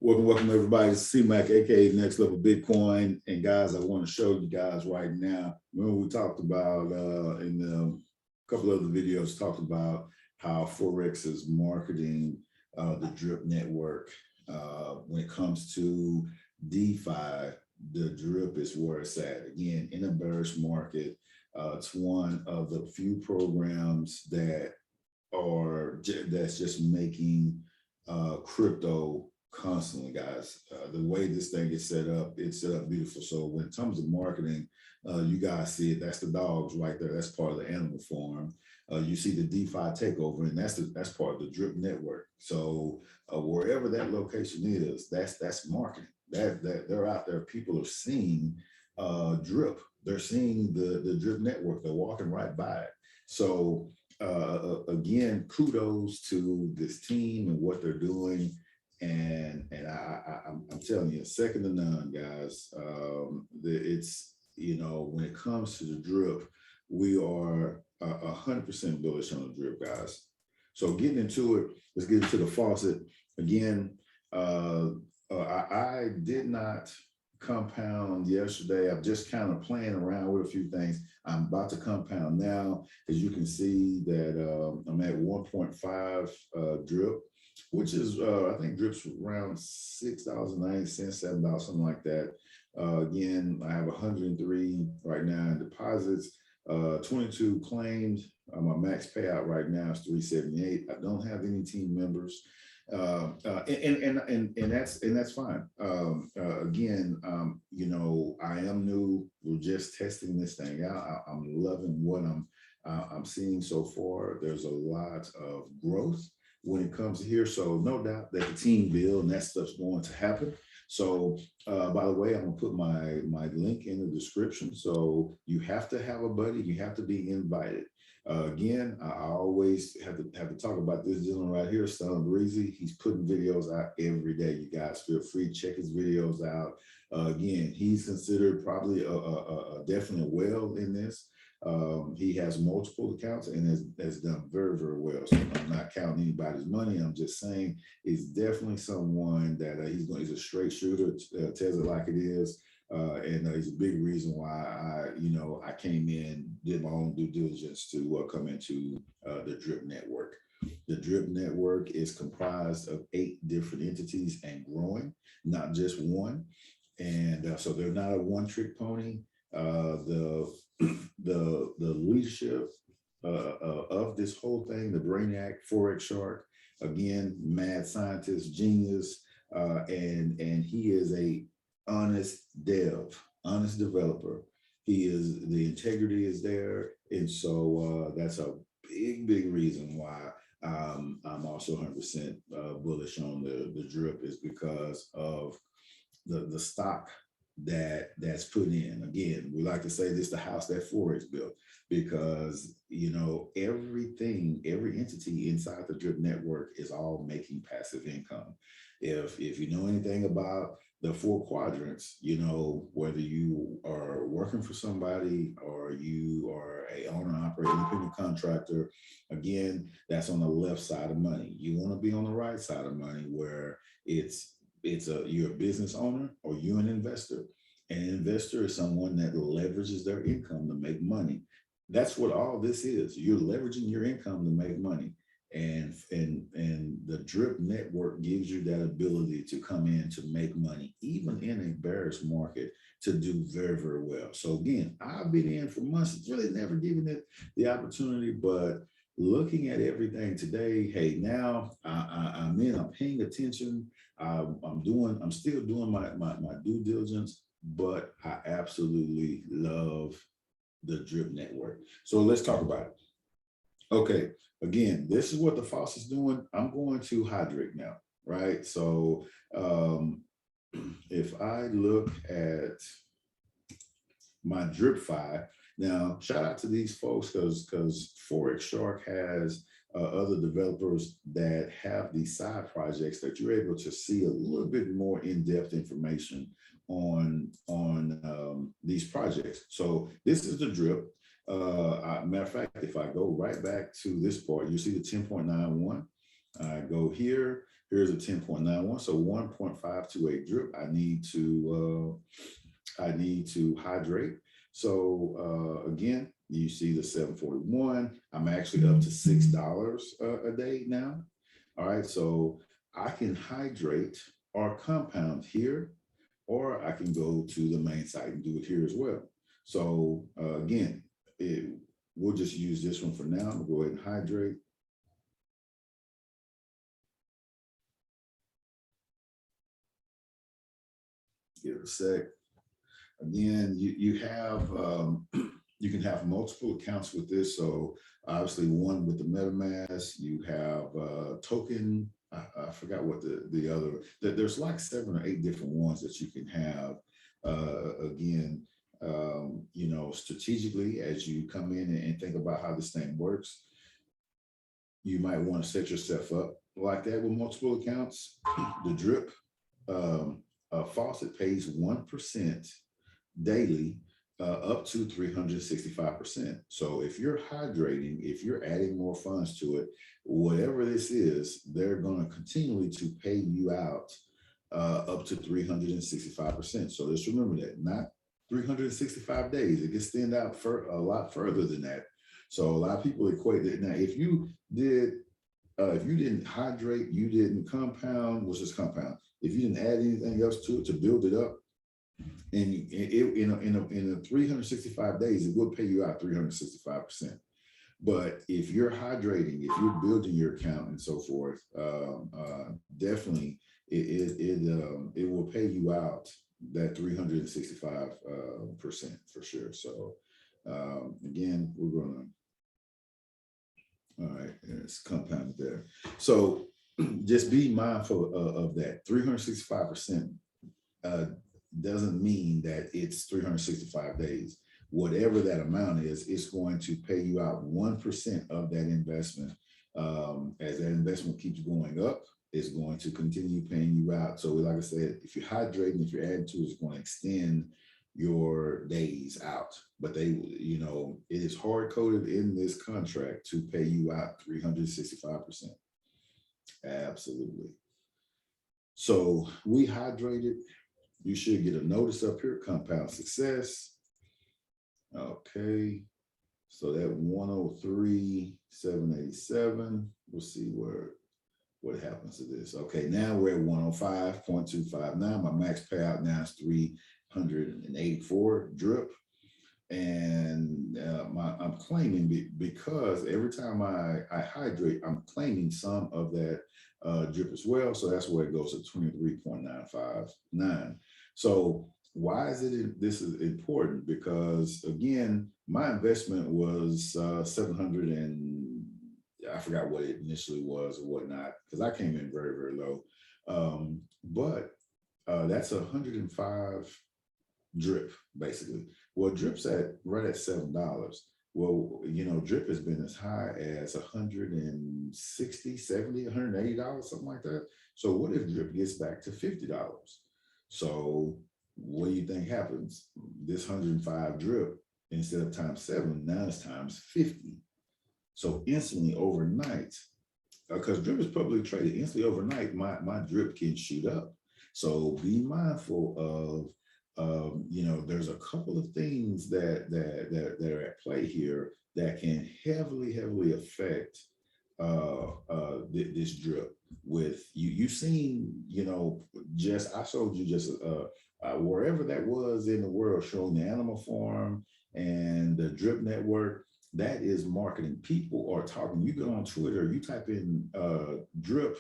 Welcome everybody to CMAC, aka Next Level Bitcoin. And guys, I want to show you guys right now. Remember we talked about in a couple of the videos, talked about how Forex is marketing the Drip network. When it comes to DeFi, the Drip is where it's at. Again, in a bearish market, it's one of the few programs that's just making crypto constantly, guys. The way this thing is set up, it's set up beautiful. So when it comes to marketing, you guys see it. That's the dogs right there. That's part of the animal farm. You see the DeFi takeover, and that's part of the Drip network. So wherever that location is, that's marketing. That they're out there. People are seeing Drip. They're seeing the Drip network. They're walking right by it. So again, kudos to this team and what they're doing. And I'm telling you, second to none, guys. It's, when it comes to the Drip, we are 100% bullish on the Drip, guys. So getting into it, let's get into the faucet. Again, I did not compound yesterday. I'm just kind of playing around with a few things. I'm about to compound now. As you can see that I'm at 1.5 Drip, which is, I think Drip's around $6.90, $7, something like that. Again, I have 103 right now in deposits, 22 claimed. My max payout right now is 378. I don't have any team members. And that's fine. Again, I am new. We're just testing this thing out. I'm loving what I'm seeing so far. There's a lot of growth when it comes to here. So no doubt that the team build and that stuff's going to happen. So by the way, I'm gonna put my link in the description. So you have to have a buddy, you have to be invited. Again, I always have to talk about this gentleman right here, Stunner Breezy. He's putting videos out every day. You guys feel free to check his videos out. Again, he's considered probably definitely a whale in this. He has multiple accounts and has done very, very well. So I'm not counting anybody's money. I'm just saying he's definitely someone that he's a straight shooter, tells it like it is. And he's a big reason why I came in, did my own due diligence to come into the Drip network. The Drip network is comprised of 8 different entities and growing, not just one. And so they're not a one-trick pony. The leadership of this whole thing, the Brainiac, Forex Shark, again, mad scientist, genius, and he is a honest honest developer. The integrity is there. And so that's a big reason why I'm also 100% bullish on the Drip, is because of the stock that's put in. Again, we like to say this, the house that Forex built, because every entity inside the Drip network is all making passive income. If you know anything about the 4 quadrants, whether you are working for somebody or you are a owner, operator, independent contractor, again, that's on the left side of money. You want to be on the right side of money, where you're a business owner or you're an investor. An investor is someone that leverages their income to make money. That's what all this is. You're leveraging your income to make money. And the Drip network gives you that ability to come in to make money, even in a bearish market, to do very, very well. So again, I've been in for months, it's really never given it the opportunity, but looking at everything today, hey, now I'm paying attention. I'm still doing my due diligence, but I absolutely love the Drip network. So let's talk about it. Okay, again, this is what the faucet's doing. I'm going to hydrate now, right? So if I look at my DripFi, now shout out to these folks, because Forex Shark has other developers that have these side projects that you're able to see a little bit more in-depth information on these projects. So this is the Drip. Matter of fact, if I go right back to this part, you see the 10.91. I go here. Here's a 10.91, so 1.528 drip. I need to hydrate. So again, you see the 741. I'm actually up to $6 a day now. All right, so I can hydrate or compound here, or I can go to the main site and do it here as well. So again, we'll just use this one for now. We'll go ahead and hydrate. Give it a sec. Again, you have you can have multiple accounts with this. So obviously one with the MetaMask, you have token. I forgot what the other. There's like 7 or 8 different ones that you can have. Again, you know, strategically as you come in and think about how this thing works, you might want to set yourself up like that with multiple accounts. The drip faucet pays 1% daily up to 365%. So if you're hydrating, if you're adding more funds to it, whatever this is, they're going to continually to pay you out up to 365%. So just remember that, not 365 days. It gets extended out for a lot further than that. So a lot of people equate it. Now, if you didn't hydrate, you didn't compound, what's this compound? If you didn't add anything else to it to build it up, and in a 365 days, it will pay you out 365%. But if you're hydrating, if you're building your account and so forth, definitely it will pay you out that 365% for sure. So again, we're gonna, all right, it's compounded there. So just be mindful of that. 365% doesn't mean that it's 365 days. Whatever that amount is, it's going to pay you out 1% of that investment. As that investment keeps going up, it's going to continue paying you out. So like I said, if you're hydrating, if you're adding to it, it's going to extend your days out. But they, you know, it is hard coded in this contract to pay you out 365%. Absolutely. So we hydrated. You should get a notice up here, compound success. Okay, so that 103,787. We'll see what happens to this. Okay, now we're at 105.259. My max payout now is 384 drip. And I'm claiming because every time I hydrate, I'm claiming some of that drip as well. So that's where it goes to 23.959. So why is it this is important? Because again, my investment was 700 and I forgot what it initially was or whatnot, because I came in very, very low. But that's 105 drip basically. Well, drip's at right at $7. Well, you know, drip has been as high as 160, 70, $180, something like that. So what if drip gets back to $50? So what do you think happens? This 105 drip, instead of times 7, now it's times 50. So instantly overnight, because drip is publicly traded, instantly overnight, my drip can shoot up. So be mindful of you know, there's a couple of things that are at play here that can heavily affect this drip. With you've seen, you know, just I showed you just wherever that was in the world, showing the animal farm and the drip network. That is marketing. People are talking. You go on Twitter, you type in drip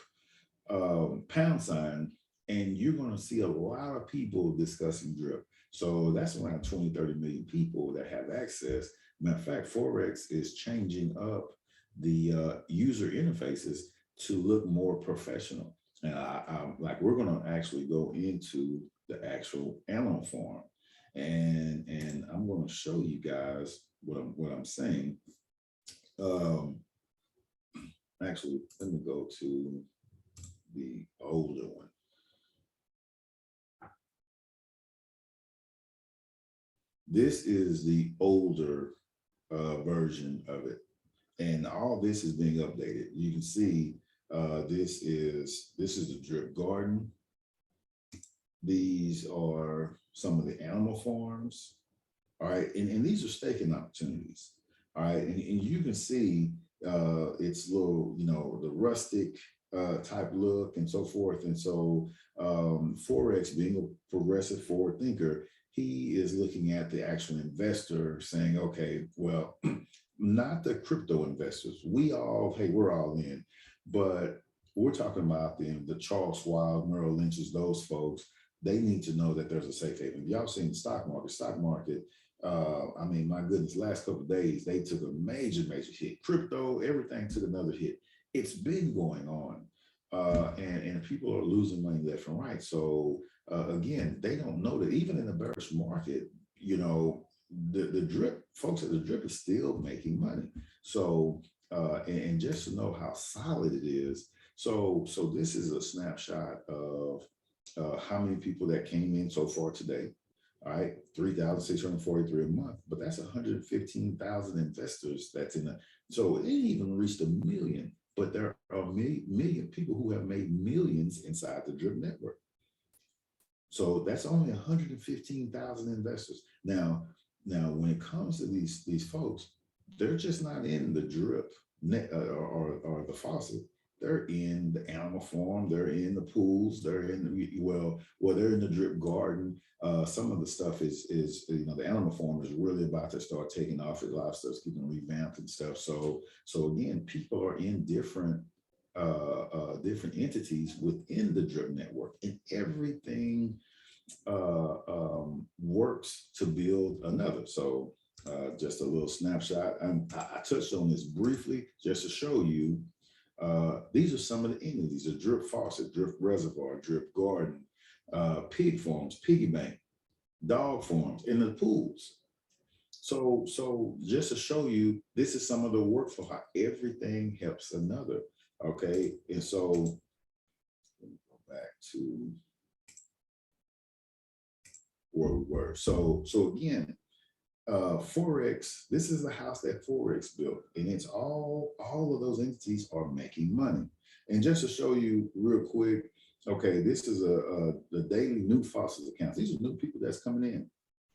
£, and you're going to see a lot of people discussing drip. So that's around 20, 30 million people that have access. Matter of fact, Forex is changing up the user interfaces to look more professional. And I'm like, we're going to actually go into the actual animal farm, and I'm going to show you guys what I'm saying. Actually, let me go to the older one. This is the older version of it. And all this is being updated. You can see This is the drip garden. These are some of the animal farms. All right, and these are staking opportunities. All right, and you can see it's little, the rustic type look and so forth. And so Forex, being a progressive forward thinker, he is looking at the actual investor saying, okay, well, not the crypto investors. We're all in, but we're talking about the Charles Schwab, Merrill Lynch's, those folks. They need to know that there's a safe haven. Y'all seen the stock market. I mean, my goodness, last couple of days, they took a major, major hit. Crypto, everything took another hit. It's been going on. And people are losing money left and right. So again, they don't know that even in the bearish market, the drip folks at the drip is still making money. So and just to know how solid it is. So this is a snapshot of how many people that came in so far today. All right, 3,643 a month, but that's 115,000 investors that's in the, so it ain't even reached a million, but there are million people who have made millions inside the drip network. So that's only 115,000 investors. Now, when it comes to these folks, they're just not in the drip net or the faucet. They're in the animal farm. They're in the pools. They're in they're in the drip garden. Some of the stuff is the animal farm is really about to start taking off. A lot of stuff's getting revamped and stuff. So again, people are in different entities within the drip network, and everything works to build another. So just a little snapshot. I touched on this briefly just to show you. These are some of the entities: a drip faucet, drip reservoir, drip garden, pig farms, piggy bank, dog farms, and the pools. So just to show you, this is some of the workflow, how everything helps another. Okay, and so let me go back to where we were. So again, Forex, this is the house that Forex built, and it's all of those entities are making money. And just to show you real quick, okay, this is the daily new faucets accounts. These are new people that's coming in.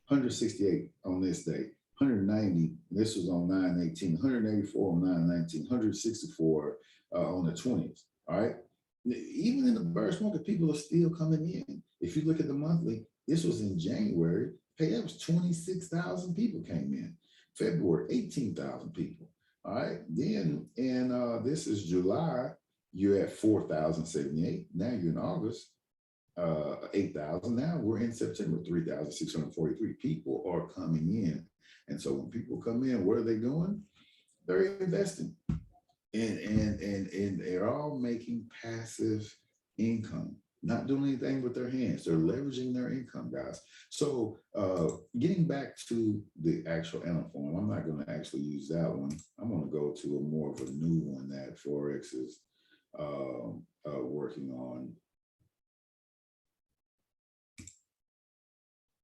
168 on this day, 190, this was on 9/18, 184 on 9/19, 164 on the 20th. All right. Even in the bearish market, people are still coming in. If you look at the monthly, this was in January. Hey, that was 26,000 people came in. February, 18,000 people. All right. Then, and this is July, you're at 4,078. Now you're in August, 8,000. Now we're in September, 3,643 people are coming in. And so when people come in, what are they doing? They're investing. And they're all making passive income, not doing anything with their hands. They're leveraging their income, guys. So getting back to the actual animal farm, I'm not going to actually use that one. I'm going to go to a more of a new one that Forex is working on.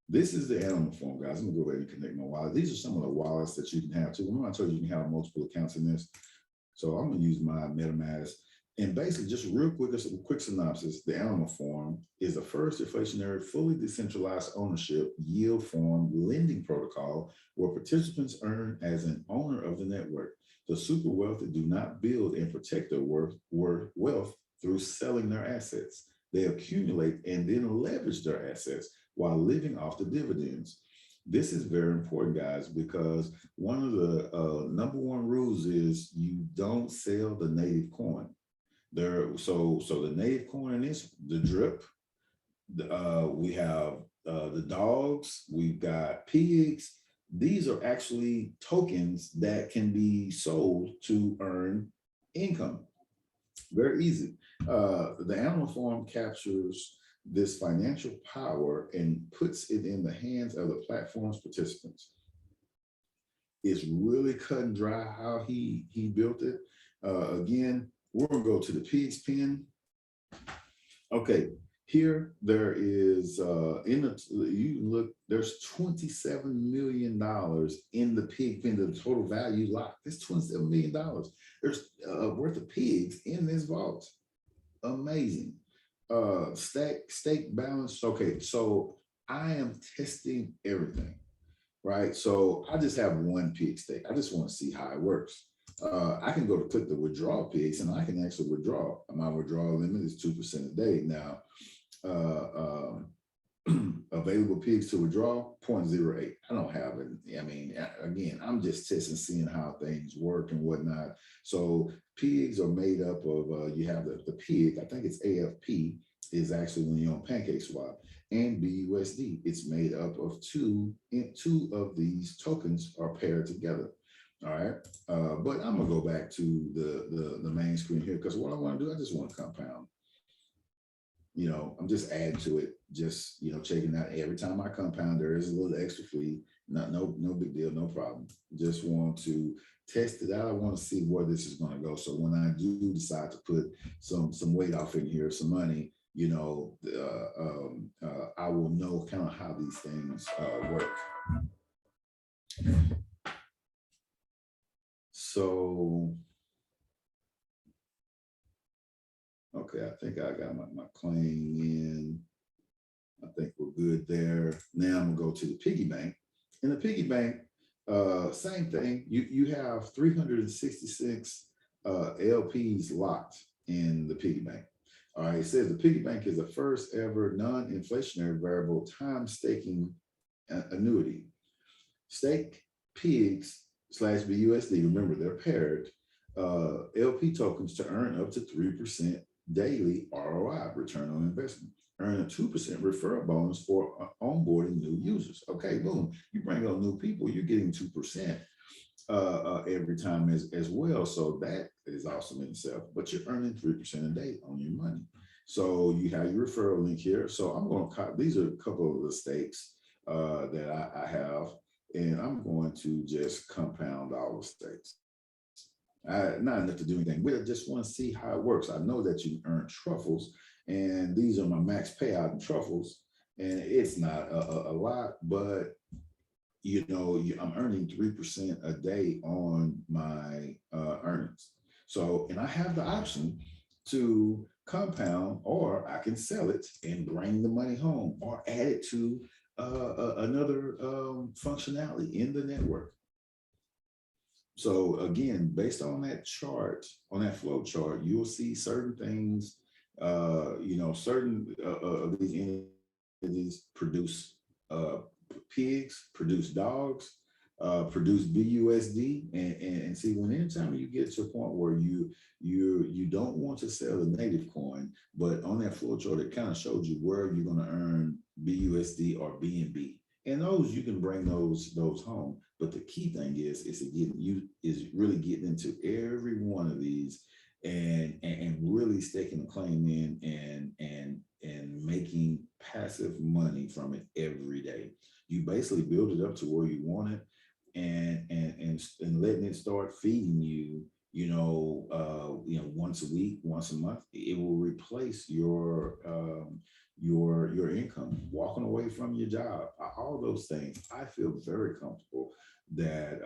This is the animal farm, guys. I'm gonna go ahead and connect my wallet. These are some of the wallets that you can have too. Remember I told you you can have multiple accounts in this. So I'm gonna use my MetaMask. And basically, just real quick, a quick synopsis, the animal farm is the first deflationary, fully decentralized ownership yield farm lending protocol where participants earn as an owner of the network. The super wealthy do not build and protect their wealth through selling their assets. They accumulate and then leverage their assets while living off the dividends. This is very important, guys, because one of the number one rules is you don't sell the native coin. So the native coin is the drip. We have the dogs. We've got pigs. These are actually tokens that can be sold to earn income. Very easy. The animal farm captures this financial power and puts it in the hands of the platform's participants. It's really cut and dry how he built it. Again, we're gonna go to the pig's pen. Okay, Here, there is you look, there's $27 million in the pig pen, the total value locked. There's $27 million. There's worth of pigs in this vault. Amazing. Stake balance. Okay, so I am testing everything, right? So I just have one pig stake. I just want to see how it works. I can go to click the withdraw pigs and I can actually withdraw. My withdrawal limit is 2% a day. Now, available pigs to withdraw 0.08. I don't have it. I mean, again, I'm just testing, seeing how things work and whatnot. So pigs are made up of, you have the pig, I think it's AFP, is actually when you're on PancakeSwap, and BUSD. It's made up of two of these tokens are paired together. All right. But I'm gonna go back to the main screen here, because what I want to do, I just want to compound. I'm just adding to it, just, checking out every time I compound, there is a little extra fee. No big deal, no problem. Just want to test it out. I want to see where this is going to go. So when I do decide to put some weight off in here, some money, I will know kind of how these things work. So, okay, I think I got my claim in. I think we're good there. Now I'm gonna go to the piggy bank. In the piggy bank, same thing. You have 366 LPs locked in the piggy bank. All right, it says the piggy bank is the first ever non-inflationary variable time staking annuity. Stake pigs / BUSD. Remember, they're paired. LP tokens to earn up to 3% daily ROI, return on investment. Earn a 2% referral bonus for onboarding new users. Okay, boom. You bring on new people, you're getting 2% every time as well. So that is awesome in itself. But you're earning 3% a day on your money. So you have your referral link here. So I'm going to these are a couple of the stakes that I have, and I'm going to just compound all the stakes. Not enough to do anything with it. Just want to see how it works. I know that you earn truffles, and these are my max payout in truffles, and it's not a lot, but I'm earning 3% a day on my earnings. So, and I have the option to compound, or I can sell it and bring the money home, or add it to another functionality in the network. So again, based on that chart, on that flow chart, you'll see certain things, certain of these entities produce pigs, produce dogs, produce BUSD, and see, when anytime you get to a point where you don't want to sell a native coin, but on that flow chart, it kind of shows you where you're going to earn BUSD or BNB. And those, you can bring those home. But the key thing is really getting into every one of these and really staking the claim in and making passive money from it every day. You basically build it up to where you want it, and letting it start feeding you, once a week, once a month. It will replace your income, walking away from your job, all those things. I feel very comfortable that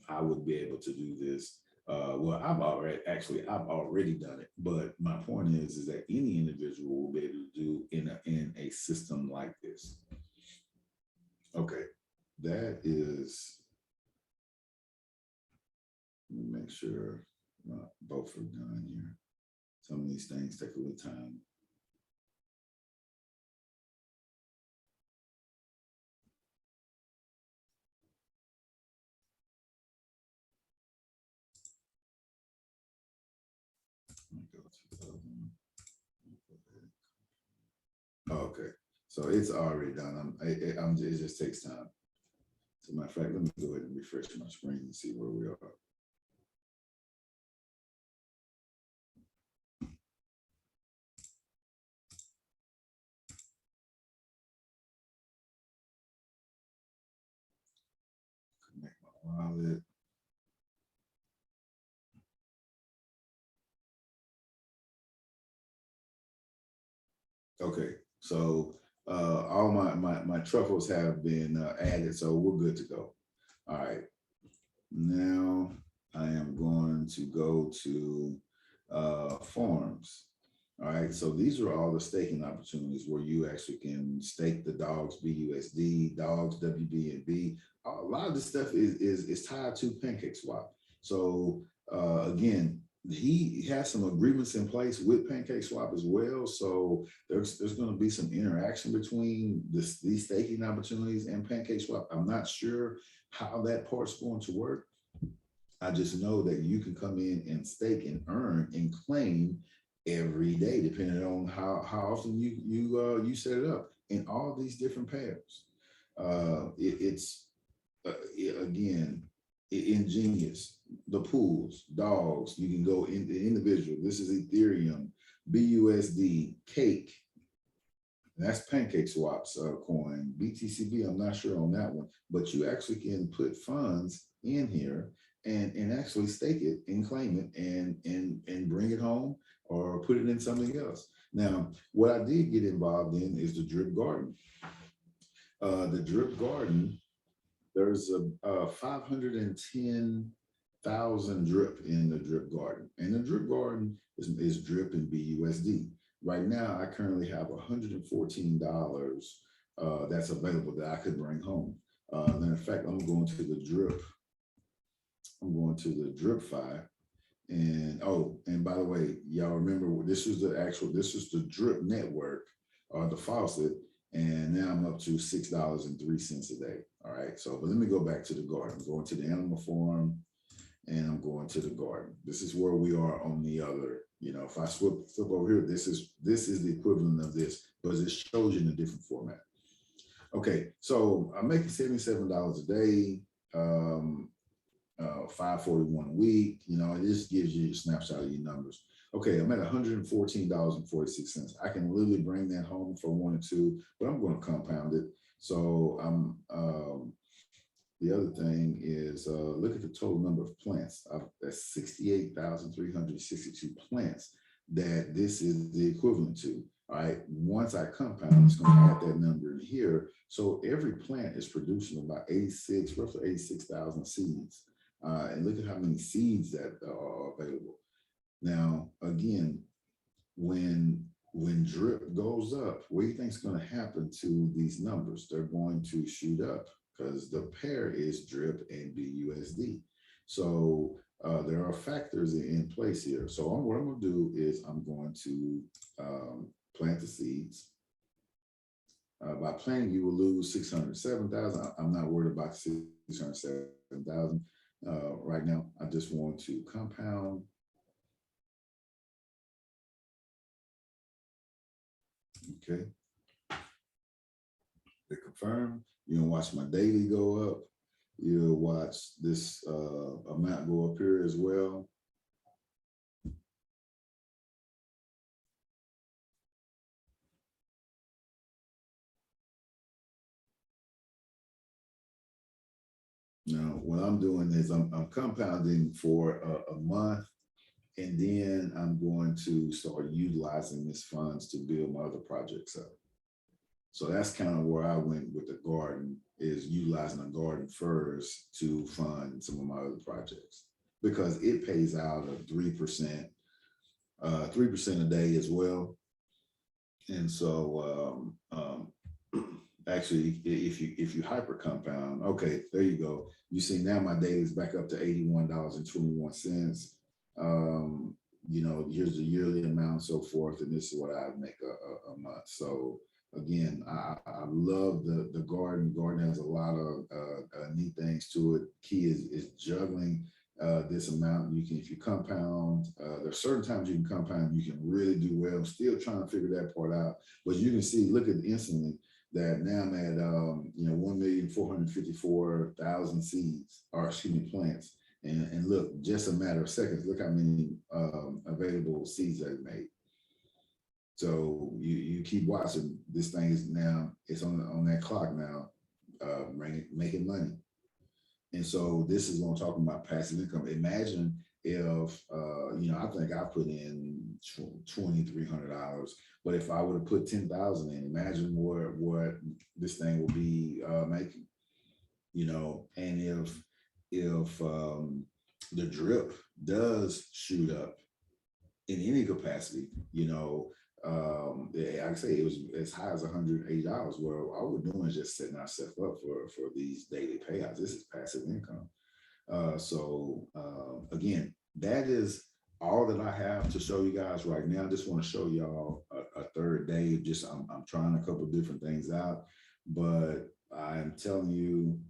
I would be able to do this. Well, I've already done it, but my point is that any individual will be able to do in a system like this. Okay, that is. Let me make sure both are done here. Some of these things take a little time. Okay, so it's already done. It just takes time. As a matter of fact, let me go ahead and refresh my screen and see where we are. Connect my wallet. Okay, So all my truffles have been added, so we're good to go. All right, now I am going to go to farms. All right, so these are all the staking opportunities where you actually can stake the dogs BUSD, dogs WBNB. A lot of this stuff is tied to PancakeSwap. So again, he has some agreements in place with PancakeSwap as well. So there's going to be some interaction between these staking opportunities and PancakeSwap. I'm not sure how that part's going to work. I just know that you can come in and stake and earn and claim every day, depending on how often you set it up in all these different pairs. It's again ingenious. The pools, dogs, you can go in the individual. This is Ethereum, BUSD, Cake. That's PancakeSwap's coin. BTCB, I'm not sure on that one, but you actually can put funds in here and actually stake it and claim it and bring it home or put it in something else. Now, what I did get involved in is the drip garden. The drip garden, there's a 510,000 drip in the drip garden, and the drip garden is drip in BUSD. Right now, I currently have $114 that's available that I could bring home. And in fact, I'm going to the drip. I'm going to the DripFi. And oh, and by the way, y'all remember this is the drip network or the faucet. And now I'm up to $6.03 a day. All right. So, but let me go back to the garden. I'm going to the animal farm and I'm going to the garden. This is where we are on the other, if I flip over here, this is the equivalent of this, but it shows you in a different format. Okay. So I'm making $77 a day. 541 a week, it just gives you a snapshot of your numbers. Okay, I'm at $114.46. I can literally bring that home for 1 or 2, but I'm going to compound it. So the other thing is look at the total number of plants. That's 68,362 plants that this is the equivalent to. All right, once I compound, it's going to add that number in here. So every plant is producing about roughly 86,000 seeds. And look at how many seeds that are available. Now, again, when drip goes up, what do you think is going to happen to these numbers? They're going to shoot up because the pair is drip and BUSD. So there are factors in place here. So what I'm going to do is I'm going to plant the seeds. By planting, you will lose 607,000. I'm not worried about 607,000. Right now, I just want to compound. Okay. To confirm, you're gonna watch my daily go up. You'll watch this amount go up here as well. Now, what I'm doing is I'm compounding for a month, and then I'm going to start utilizing these funds to build my other projects up. So that's kind of where I went with the garden, is utilizing the garden first to fund some of my other projects, because it pays out a 3%, 3% a day as well. And so actually, if you hyper compound, okay, there you go. You see now my daily is back up to $81.21. Here's the yearly amount and so forth, and this is what I make a month. So again, I love the garden. Garden has a lot of neat things to it. Key is juggling this amount. If you compound, there's certain times you can compound, you can really do well. I'm still trying to figure that part out, but you can see, look at instantly that now I'm at 1,454,000 seeds, or excuse me, plants. And look, just a matter of seconds, look how many available seeds I've made. So you keep watching. This thing is now, it's on that clock now, making money. And so this is what I'm talking about, passive income. Imagine if I think I put in $2,300, but if I would have put 10,000 in, imagine what this thing will be making. And if the drip does shoot up in any capacity, like I say, it was as high as $180. Well, all we're doing is just setting ourselves up for these daily payouts. This is passive income. So again, that is all that I have to show you guys right now. I just want to show y'all a third day. Just I'm trying a couple different things out, but I'm telling you,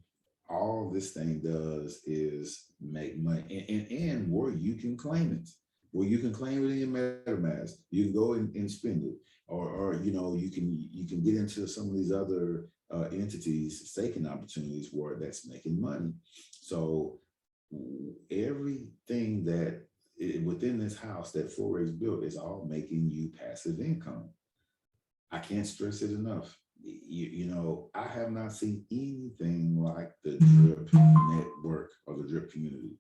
all this thing does is make money, and where you can claim it, where you can claim it in your MetaMask, you can go and spend it, or you can get into some of these other entities, staking opportunities where that's making money. So everything that within this house that Forex built is all making you passive income. I can't stress it enough. I have not seen anything like the Drip network or the Drip community.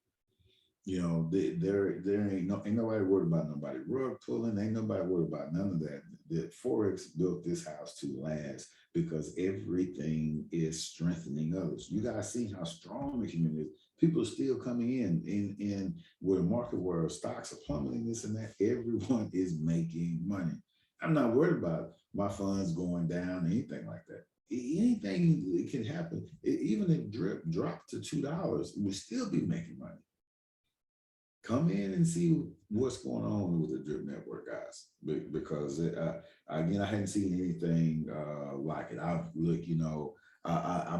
There ain't nobody worried about nobody rug pulling. Ain't nobody worried about none of that. The Forex built this house to last because everything is strengthening others. You guys see how strong the community is. People are still coming in where the market, where stocks are plummeting, this and that. Everyone is making money. I'm not worried about my funds going down, anything like that. Anything can happen. Even if Drip dropped to $2, we'll still be making money. Come in and see what's going on with the Drip Network, guys, because again, I hadn't seen anything like it. I'm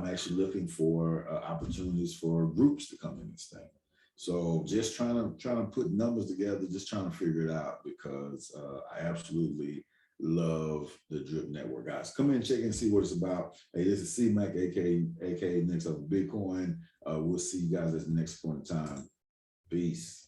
actually looking for opportunities for groups to come in this thing. So just trying to put numbers together, just trying to figure it out, because I absolutely love the Drip Network, guys. Come in, check and see what it's about. Hey, this is C-Mac, aka Next Up Bitcoin. We'll see you guys at the next point in time. Peace.